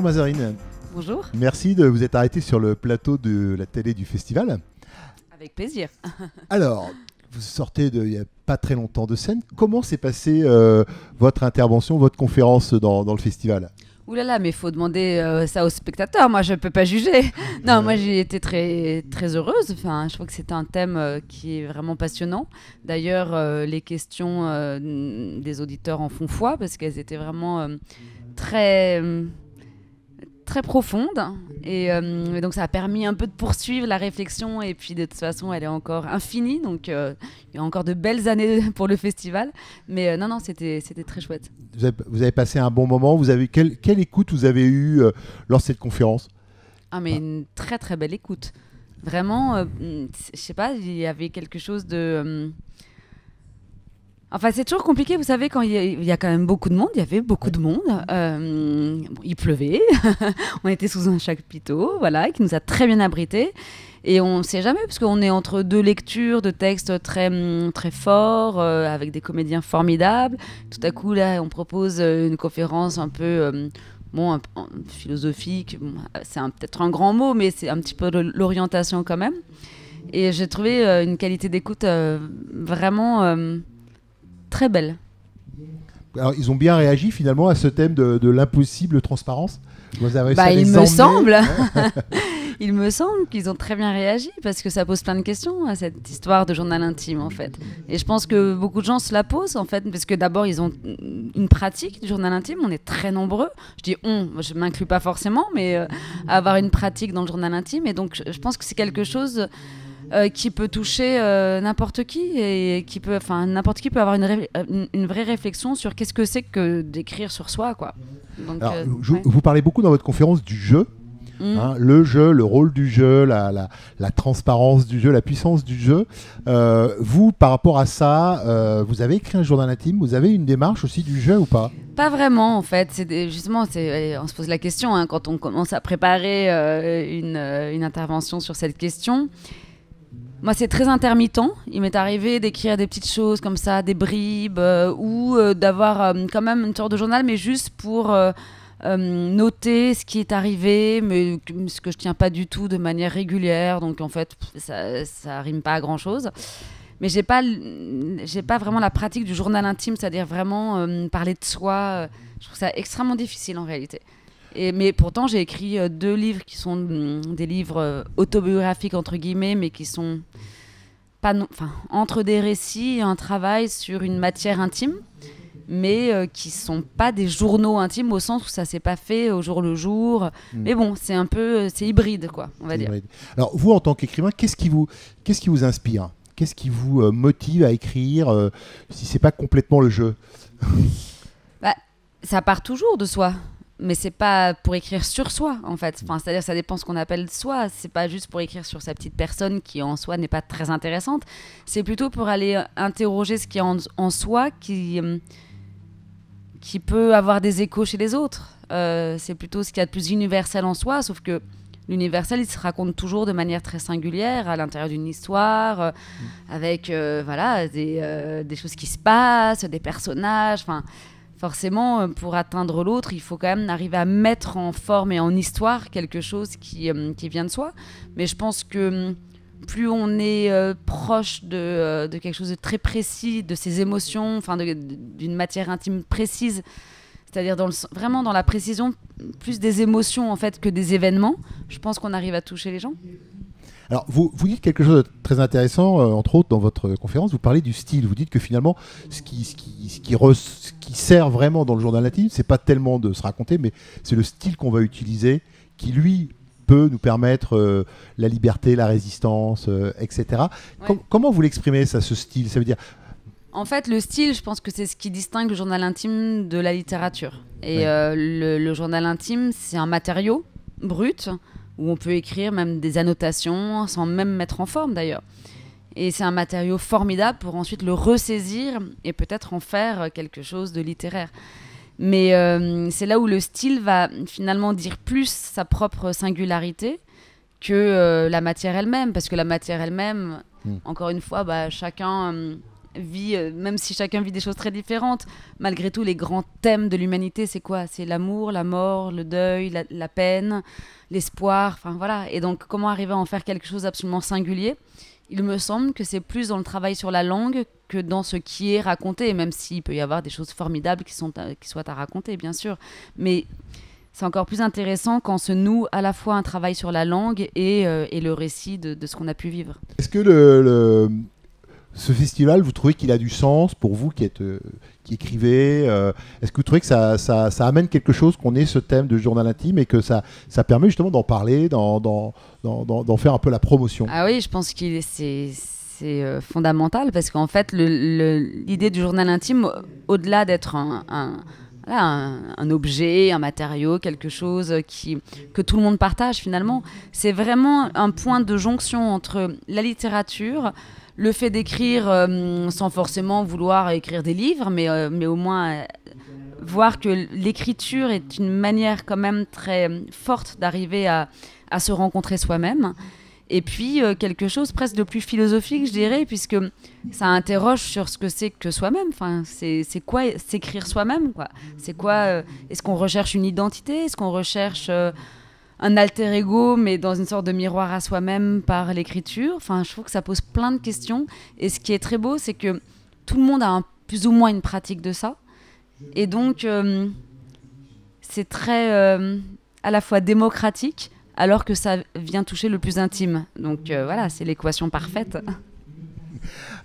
Bonjour Mazarine. Bonjour. Merci de vous être arrêté sur le plateau de la télé du festival. Avec plaisir. Alors, vous sortez il n'y a pas très longtemps de scène. Comment s'est passée votre intervention, votre conférence dans le festival ? Ouh là là, mais il faut demander ça aux spectateurs. Moi, je ne peux pas juger. Non, moi, j'ai été très, très heureuse. Enfin, je trouve que c'est un thème qui est vraiment passionnant. D'ailleurs, les questions des auditeurs en font foi parce qu'elles étaient vraiment très, très profondes. Et donc, ça a permis un peu de poursuivre la réflexion. Et puis, de toute façon, elle est encore infinie. Donc, il y a encore de belles années pour le festival. Mais non, c'était très chouette. Vous avez passé un bon moment. Quelle écoute vous avez eue lors de cette conférence ? Ah, mais une très très belle écoute. Vraiment, je sais pas, il y avait quelque chose de... Enfin, c'est toujours compliqué, vous savez, quand il y a quand même beaucoup de monde, il y avait beaucoup de monde. Bon, il pleuvait, on était sous un chapiteau, voilà, qui nous a très bien abrités. Et on ne sait jamais, parce qu'on est entre deux lectures de textes très, très forts, avec des comédiens formidables. Tout à coup, là, on propose une conférence un peu... philosophique, c'est peut-être un grand mot, mais c'est un petit peu l'orientation quand même. Et j'ai trouvé une qualité d'écoute vraiment très belle. Alors, ils ont bien réagi finalement à ce thème de l'impossible transparence. Vous avez réussi à les il me emmener. semble. Il me semble qu'ils ont très bien réagi parce que ça pose plein de questions à cette histoire de journal intime en fait. Et je pense que beaucoup de gens se la posent en fait parce que d'abord ils ont une pratique du journal intime, on est très nombreux. Je dis je m'inclus pas forcément, mais à avoir une pratique dans le journal intime et donc je pense que c'est quelque chose qui peut toucher n'importe qui et n'importe qui peut avoir une vraie réflexion sur qu'est-ce que c'est que d'écrire sur soi quoi. Donc, alors, vous parlez beaucoup dans votre conférence du jeu. Le jeu, le rôle du jeu, la transparence du jeu, la puissance du jeu. Vous, par rapport à ça, vous avez écrit un journal intime, vous avez une démarche aussi du jeu ou pas ? Pas vraiment, en fait. Justement, on se pose la question quand on commence à préparer une intervention sur cette question. Moi, c'est très intermittent. Il m'est arrivé d'écrire des petites choses comme ça, des bribes, ou d'avoir quand même une sorte de journal, mais juste pour... noter ce qui est arrivé, mais ce que je tiens pas du tout de manière régulière, donc en fait ça rime pas à grand chose. Mais j'ai pas vraiment la pratique du journal intime, c'est-à-dire vraiment parler de soi. Je trouve ça extrêmement difficile en réalité. Mais pourtant j'ai écrit 2 livres qui sont des livres autobiographiques entre guillemets, mais qui sont pas entre des récits et un travail sur une matière intime. Mais qui sont pas des journaux intimes au sens où ça s'est pas fait au jour le jour. Mais bon, c'est un peu, c'est hybride quoi, on va dire. Hybride. Alors vous, en tant qu'écrivain, qu'est-ce qui vous inspire ? Qu'est-ce qui vous motive à écrire si c'est pas complètement le jeu ? Ça part toujours de soi, mais c'est pas pour écrire sur soi en fait. Enfin, c'est-à-dire ça dépend ce qu'on appelle soi. C'est pas juste pour écrire sur sa petite personne qui en soi n'est pas très intéressante. C'est plutôt pour aller interroger ce qui est en soi qui peut avoir des échos chez les autres. C'est plutôt ce qu'il y a de plus universel en soi, sauf que l'universel, il se raconte toujours de manière très singulière, à l'intérieur d'une histoire, avec des choses qui se passent, des personnages. Forcément, pour atteindre l'autre, il faut quand même arriver à mettre en forme et en histoire quelque chose qui vient de soi. Mais je pense que plus on est proche de quelque chose de très précis, de ses émotions, d'une matière intime précise, c'est-à-dire vraiment dans la précision, plus des émotions en fait que des événements, je pense qu'on arrive à toucher les gens. Alors, vous dites quelque chose de très intéressant, entre autres dans votre conférence, vous parlez du style. Vous dites que finalement, ce qui sert vraiment dans le journal intime, c'est pas tellement de se raconter, mais c'est le style qu'on va utiliser qui, lui, peut nous permettre la liberté, la résistance, etc. Ouais. Comment vous l'exprimez, ça, ce style ? Ça veut dire... En fait, le style, je pense que c'est ce qui distingue le journal intime de la littérature. Et le journal intime, c'est un matériau brut où on peut écrire même des annotations sans même mettre en forme d'ailleurs. Et c'est un matériau formidable pour ensuite le ressaisir et peut-être en faire quelque chose de littéraire. Mais c'est là où le style va finalement dire plus sa propre singularité que la matière elle-même. Parce que la matière elle-même, encore une fois, chacun vit, même si chacun vit des choses très différentes, malgré tout, les grands thèmes de l'humanité, c'est quoi? C'est l'amour, la mort, le deuil, la peine, l'espoir, enfin voilà. Et donc, comment arriver à en faire quelque chose d'absolument singulier? Il me semble que c'est plus dans le travail sur la langue que dans ce qui est raconté, même s'il peut y avoir des choses formidables qui soient à raconter, bien sûr. Mais c'est encore plus intéressant quand se noue à la fois un travail sur la langue et le récit de ce qu'on a pu vivre. Est-ce que ce festival, vous trouvez qu'il a du sens pour vous qui écrivez est-ce que vous trouvez que ça amène quelque chose qu'on ait ce thème de journal intime et que ça permet justement d'en parler, d'en faire un peu la promotion? Ah oui, je pense que c'est fondamental parce qu'en fait, l'idée du journal intime, au-delà d'être un objet, un matériau, quelque chose que tout le monde partage finalement, c'est vraiment un point de jonction entre la littérature, le fait d'écrire sans forcément vouloir écrire des livres, mais au moins voir que l'écriture est une manière quand même très forte d'arriver à se rencontrer soi-même. Et puis quelque chose presque de plus philosophique, je dirais, puisque ça interroge sur ce que c'est que soi-même. Enfin, c'est quoi s'écrire soi-même, quoi. C'est quoi est-ce qu'on recherche une identité? Est-ce qu'on recherche un alter ego, mais dans une sorte de miroir à soi-même par l'écriture? Enfin, je trouve que ça pose plein de questions. Et ce qui est très beau, c'est que tout le monde a plus ou moins une pratique de ça. Et donc, c'est très à la fois démocratique, alors que ça vient toucher le plus intime. Donc voilà, c'est l'équation parfaite.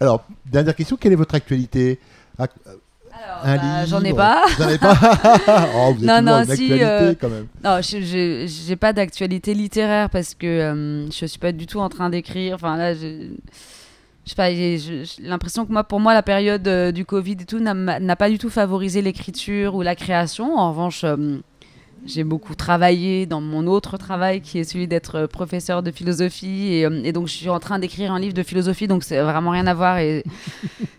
Alors, dernière question, quelle est votre actualité? J'en ai pas. Vous n'en avez pas? Oh, vous êtes une actualité quand même. Non, j'ai pas d'actualité littéraire parce que je suis pas du tout en train d'écrire. Enfin là, je sais pas, j'ai l'impression que pour moi, la période du Covid et tout n'a pas du tout favorisé l'écriture ou la création. En revanche, j'ai beaucoup travaillé dans mon autre travail qui est celui d'être professeur de philosophie et donc je suis en train d'écrire un livre de philosophie, donc c'est vraiment rien à voir et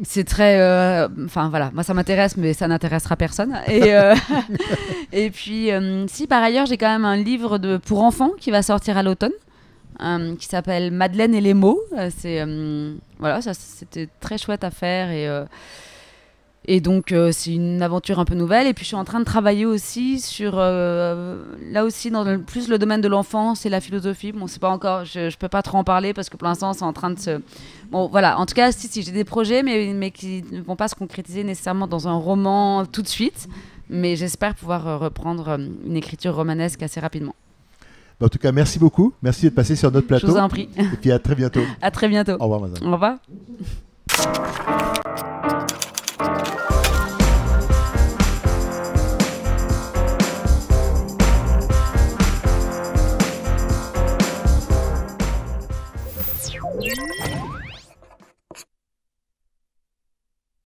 c'est très enfin voilà, moi ça m'intéresse mais ça n'intéressera personne et puis si par ailleurs j'ai quand même un livre pour enfants qui va sortir à l'automne qui s'appelle Madeleine et les mots. Voilà, ça c'était très chouette à faire et donc, c'est une aventure un peu nouvelle. Et puis, je suis en train de travailler aussi sur, là aussi, dans plus le domaine de l'enfance et la philosophie. Bon, c'est pas encore, je peux pas trop en parler parce que pour l'instant, c'est en train de se... Bon, voilà. En tout cas, si j'ai des projets, mais qui ne vont pas se concrétiser nécessairement dans un roman tout de suite. Mais j'espère pouvoir reprendre une écriture romanesque assez rapidement. En tout cas, merci beaucoup. Merci d'être passé sur notre plateau. Je vous en prie. Et puis, à très bientôt. À très bientôt. Au revoir, madame. Au revoir.